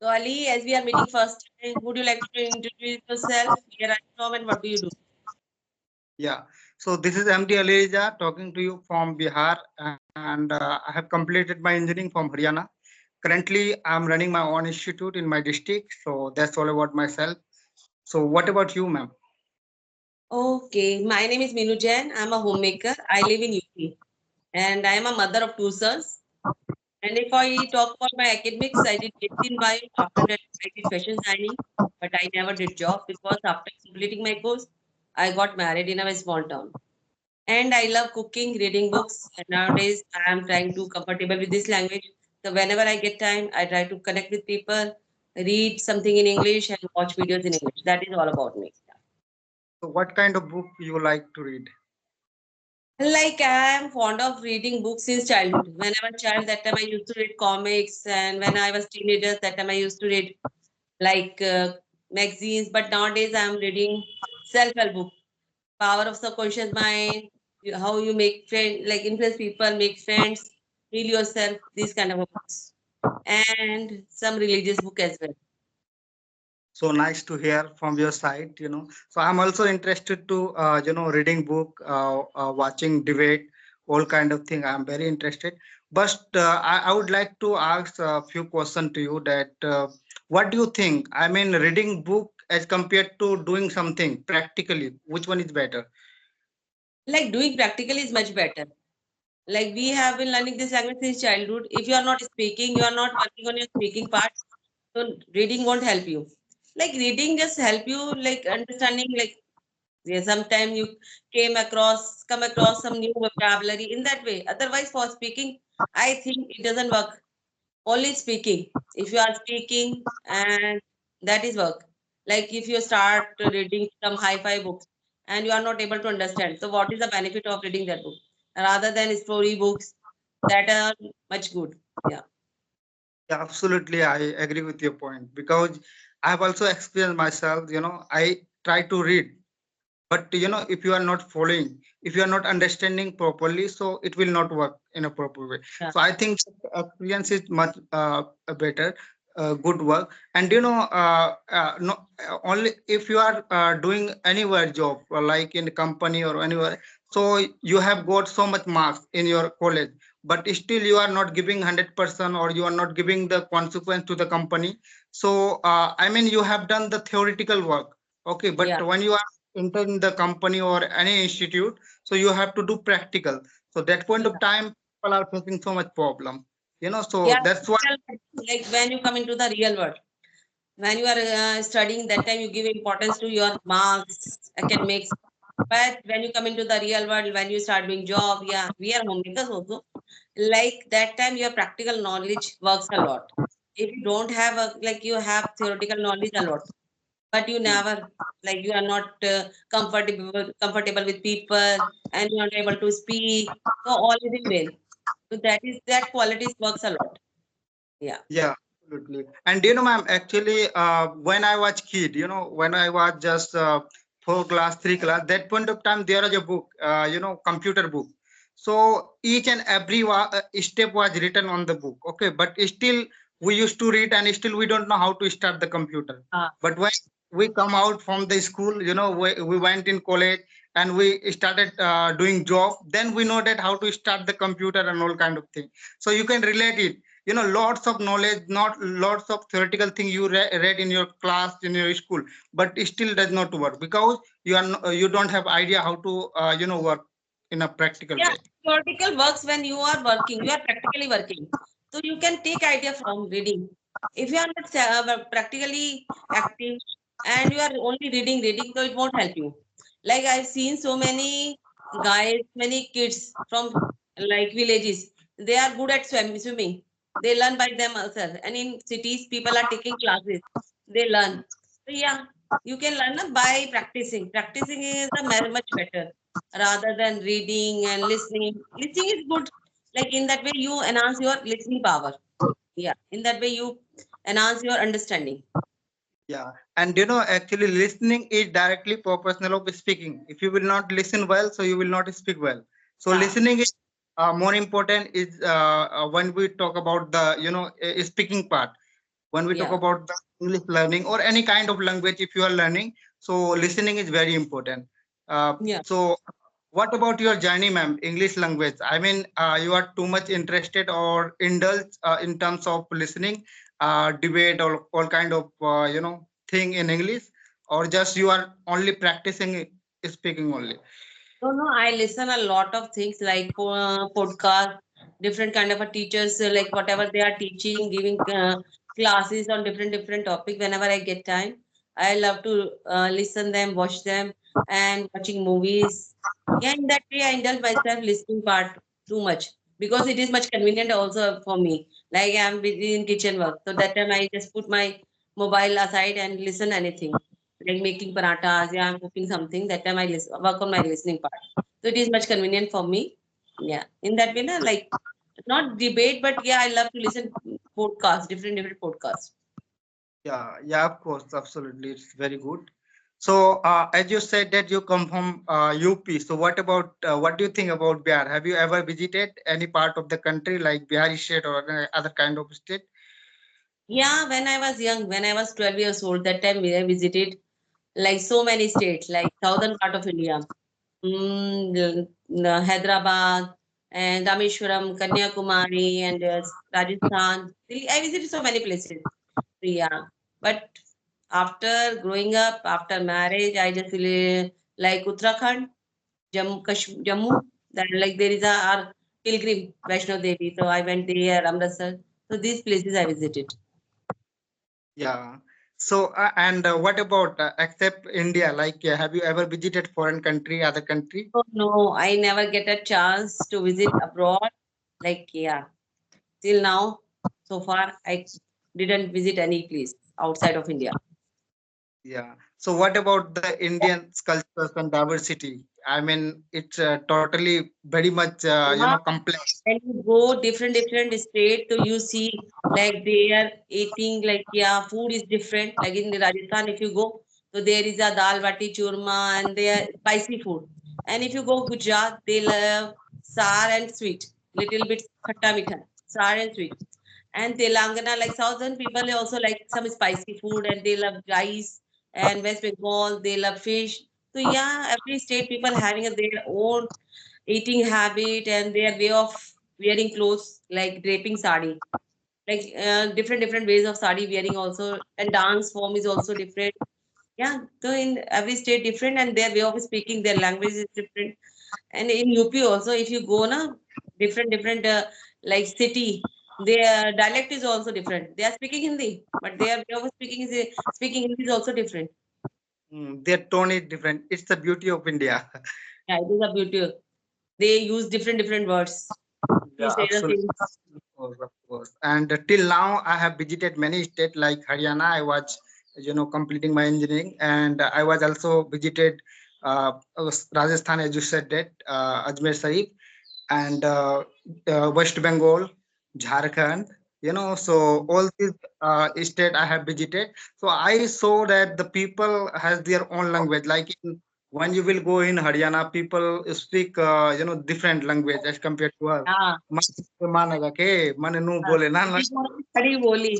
So Ali, as we are meeting first time, would you like to introduce yourself? Where are you from and what do you do? Yeah, so this is MD Alireza talking to you from Bihar, and I have completed my engineering from Haryana. Currently, I'm running my own institute in my district, so that's all about myself. So, what about you, ma'am? Okay, my name is Minu Jain. I'm a homemaker. I live in UP and I am a mother of two sons. And if I talk about my academics, I did get in bio. After that, I did fashion designing, but I never did job because after completing my course, I got married in a small town. And I love cooking, reading books. And nowadays, I am trying to comfortable with this language. So whenever I get time, I try to connect with people, read something in English, and watch videos in English. That is all about me. So, what kind of book you like to read? Like I am fond of reading books since childhood. When I was child, that time I used to read comics, and when I was teenager, that time I used to read like magazines. But nowadays, I am reading self-help book, Power of Subconscious Mind, how you make friends, like influence people, make friends, heal yourself. These kind of books, and some religious book as well. So nice to hear from your side. So I'm also interested to reading book, watching debate, all kind of thing. I'm very interested. But I would like to ask a few questions to you. That what do you think? I mean, reading book as compared to doing something practically, which one is better? Like doing practical is much better. Like we have been learning this language since childhood. If you are not speaking, you are not working on your speaking part. So reading won't help you. Like reading just help you like understanding like yeah, sometimes you come across some new vocabulary in that way. Otherwise, for speaking, I think it doesn't work. Only speaking. If you are speaking and that is work. Like if you start reading some hi-fi books and you are not able to understand. So what is the benefit of reading that book? Rather than story books that are much good. Yeah. Yeah, absolutely. I agree with your point because I've also experienced myself. I try to read, but if you are not following, if you are not understanding properly, so it will not work in a proper way. Yeah. So I think experience is much better, good work. And no, only if you are doing anywhere job like in a company or anywhere, so you have got so much marks in your college, but still you are not giving 100% or you are not giving the consequence to the company. So I mean, you have done the theoretical work, okay, but Yeah. when you are enter in the company or any institute, so you have to do practical. So that point Yeah. of time people are facing so much problem, so Yeah. that's why. Like when you come into the real world. When you are studying that time you give importance to your marks academics, but when you come into the real world, when you start doing job, yeah, we are homemakers also, like that time your practical knowledge works a lot. If you don't have a, like you have theoretical knowledge a lot, but you Yeah, never, like you are not comfortable with people and you are not able to speak, so all is in vain. So that qualities works a lot. Yeah. yeah, absolutely. And ma'am, actually when I was kid, when I was just 4 class 3 class, that point of time there is a book, computer book. So each and every step was written on the book, okay, but still we used to read and still we don't know how to start the computer. Ah, But when we come out from the school, we went in college and we started doing job, then we know that how to start the computer and all kind of thing. So you can relate it, lots of knowledge, not lots of theoretical thing you read in your class in your school, but it still does not work because you don't have idea how to work in a practical yeah, way. theoretical works when you are working, you are practically working. So you can take idea from reading. If you are not practically active and you are only reading, so it won't help you. Like I've seen so many guys, many kids from like villages, they are good at swimming. They learn by themselves. And in cities, people are taking classes. They learn. So yeah, you can learn by practicing. Practicing is a much better rather than reading and listening. Listening is good. Like in that way, you enhance your listening power. Yeah, in that way, you enhance your understanding. Yeah, and actually listening is directly proportional of speaking. If you will not listen well, so you will not speak well. So Yeah, listening is more important is when we talk about the speaking part. when we talk Yeah. about the English learning or any kind of language, if you are learning, so listening is very important. Yeah. So what about your journey, ma'am? English language. I mean, you are too much interested or indulge in terms of listening, debate or all kind of thing in English, or just you are only practicing speaking only. No, no, I listen a lot of things like podcast, different kind of a teachers, like whatever they are teaching, giving classes on different topic. Whenever I get time, I love to listen them, watch them, and watching movies. Yeah, in that way, I indulge myself listening part too much because it is much convenient also for me. Like I'm busy in kitchen work, so that time I just put my mobile aside and listen anything like making parathas, yeah, I'm cooking something. That time I work on my listening part. So it is much convenient for me. Yeah. In that way, na, like not debate, but yeah, I love to listen podcasts, different podcasts. Yeah, yeah, of course, absolutely. It's very good. So, as you said that you come from UP, so what about what do you think about Bihar? Have you ever visited any part of the country like Bihar state or any other kind of state? Yeah, when I was young, when I was 12 years old, that time I visited like so many states, like southern part of India, Hyderabad and Rameshwaram, Kanyakumari, and Rajasthan. I visited so many places. Yeah, but after growing up, after marriage, I just really like Uttarakhand, Jammu. Then like there is a our pilgrim Vaishno Devi, so I went there, Amritsar. So these places I visited. Yeah. So, and what about except India? Like, have you ever visited foreign country, other country? So no, I never get a chance to visit abroad. Like yeah, till now, so far I didn't visit any place outside of India. Yeah. So what about the Indian cultures and diversity? I mean, it's totally very much, complex. When you go different state, so you see like they are eating like yeah, food is different. Like in Rajasthan, if you go, so there is a dal bati churma and they are spicy food. And if you go Gujarat, they love sour and sweet, little bit khatta mitha, sour and sweet. And Telangana, like southern people, they also like some spicy food and they love rice. And West Bengal, they love fish. So yeah, every state people having their own eating habit and their way of wearing clothes like draping sari like different ways of sari wearing also and dance form is also different. Yeah, so in every state different and their way of speaking their language is different. And in UP also if you go na different like city their dialect is also different. They are speaking Hindi but their way of speaking is speaking Hindi is also different. Their tone is different. It's the beauty of India. Yeah, it is a beauty. They use different words to Yeah, say the absolutely. same. Of course, of course. And till now, I have visited many states like Haryana. I was, completing my engineering, and I was also visited Rajasthan, as you said that Ajmer Sahib, and West Bengal, Jharkhand. So all these state I have visited. So I saw that the people has their own language. Like when you will go in Haryana, people speak different language as compared to us. हाँ मानेगा के माने नू हाँ, बोले ना it is not खड़ी बोली.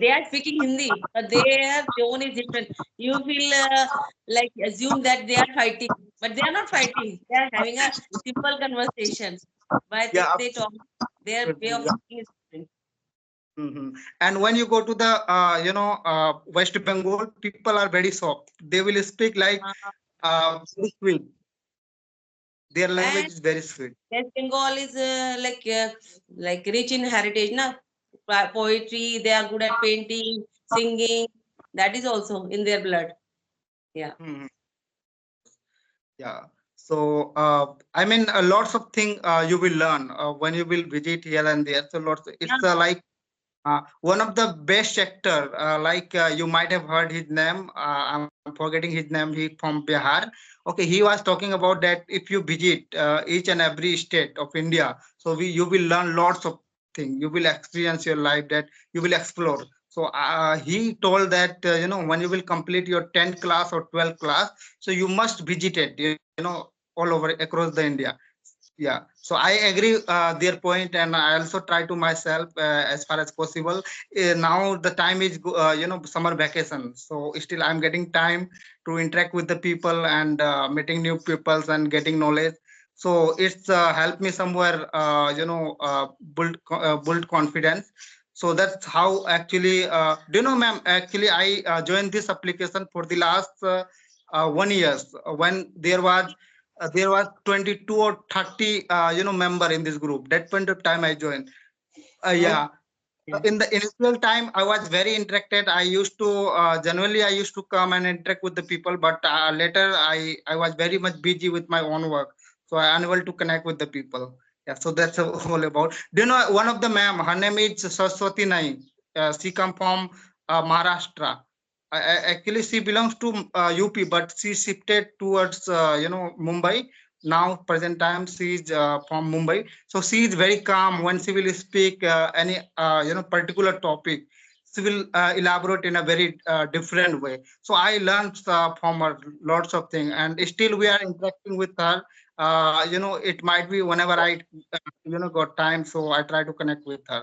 They are speaking Hindi, but their tone is different. You feel like assume that they are fighting, but they are not fighting. They are having a simple conversation. But yeah they talk, their way of absolutely, yeah. speaking is different. And when you go to the West Bengal, people are very soft. They will speak like very sweet. Their language And is very sweet. West Bengal is like rich in heritage, na poetry. They are good at painting, singing. That is also in their blood. Yeah. Mhm. Yeah. So, I mean, lots of things you will learn when you will visit here and there. So, lots. Yeah. It's like one of the best actor. Like you might have heard his name. I'm forgetting his name. He from Bihar. Okay, he was talking about that. If you visit each and every state of India, so you will learn lots of things. You will experience your life that you will explore. So he told that when you will complete your 10th class or 12th class, so you must visit it. All over across the India. Yeah, so I agree their point, and I also try to myself as far as possible. Now the time is summer vacation, so still I'm getting time to interact with the people and meeting new peoples and getting knowledge. So it's helped me somewhere build confidence. So that's how actually do you know, ma'am? Actually, I joined this application for the last 1 years when there was 22 or 30 member in this group. That point of time I joined. Oh, Yeah. yeah. In the initial time I was very interested. I used to generally I used to come and interact with the people, but later I was very much busy with my own work, so I unable to connect with the people. Yeah, so that's all about. Do you know one of the ma'am, her name is Saraswati Nai. She come from Maharashtra. Actually she belongs to UP, but she shifted towards Mumbai. Now present time she is from Mumbai. So she is very calm when she will speak any particular topic. She will elaborate in a very different way. So I learned from her lots of things, and still we are interacting with her. It might be whenever I got time, so I try to connect with her.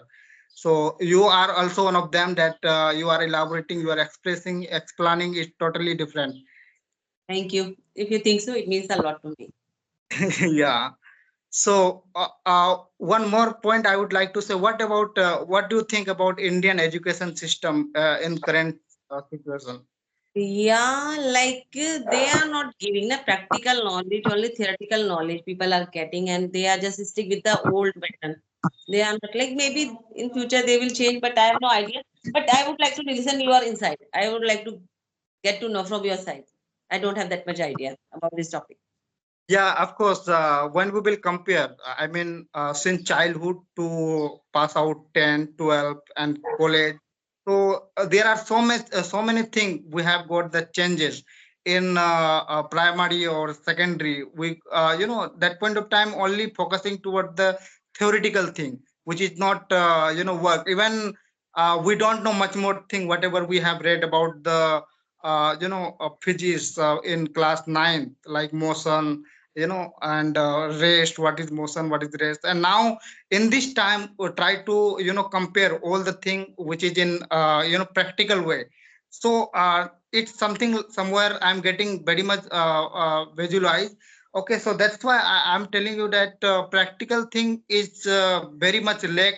So you are also one of them that you are elaborating, you are expressing, explaining is totally different. Thank you. If you think so, it means a lot to me. Yeah. So one more point I would like to say. What about what do you think about Indian education system in current situation? Yeah, like they are not giving the practical knowledge, only theoretical knowledge people are getting, and they are just stick with the old pattern. They are not like maybe in future they will change, but I have no idea. But I would like to listen your insight. I would like to get to know from your side. I don't have that much idea about this topic. Yeah, of course. When we will compare, I mean, since childhood to pass out 10, 12, and college, so there are so many things we have got the changes in primary or secondary. We, that point of time only focusing toward the theoretical thing, which is not, work. Even we don't know much more thing, whatever we have read about the, physics in class 9, like motion, and rest, what is motion, what is rest. And now in this time we try to compare all the thing which is in practical way. So it's something somewhere I'm getting very much visualized. Okay, so that's why I'm telling you that practical thing is very much lack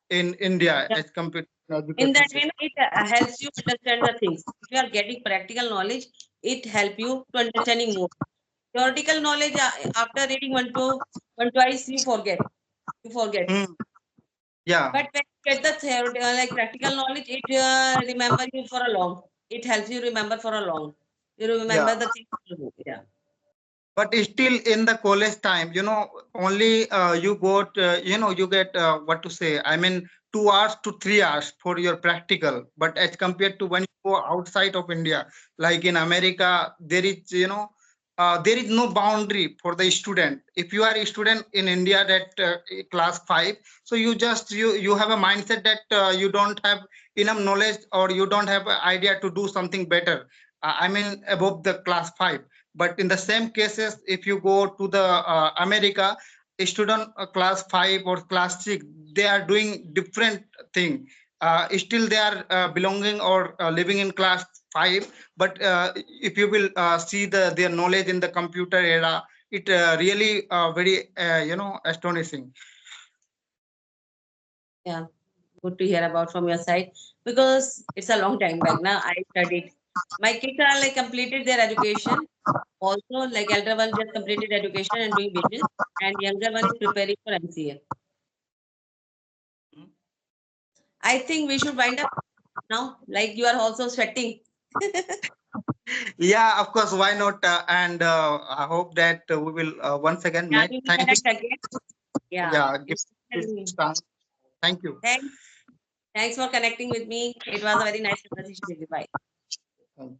in India Yeah. as compared to In education that way, system. it helps you understand the things. If you are getting practical knowledge, it help you to understanding more. Theoretical knowledge, after reading one twice, you forget. You forget. Hmm, yeah. But when you get the theoretical, like practical knowledge, it remember you for a long. It helps you remember for a long. You remember Yeah, the things. Yeah. but still in the college time, only you got you get what to say, I mean, 2 hours to 3 hours for your practical. But as compared to when you go outside of India, like in America, there is there is no boundary for the student. If you are a student in India that class 5, so you have a mindset that you don't have enough knowledge, or you don't have an idea to do something better, I mean above the class 5. But in the same cases, if you go to the America, a student class 5 or class 6, they are doing different thing. Still they are belonging or living in class 5. But if you will see their knowledge in the computer era, it really very astonishing. Yeah. Good to hear about from your side because it's a long time back now. I studied. My kids are like completed their education. Also, like elder one just completed education and doing business, and younger one is preparing for MCA. I think we should wind up now. Like you are also sweating. Yeah, of course, why not? And I hope that we will once again Yeah, meet. we will Thank you. connect again. Yeah. Yeah, give this time. Thank you. Thanks. Thanks for connecting with me. It was a very nice conversation with you. Bye. Thank you.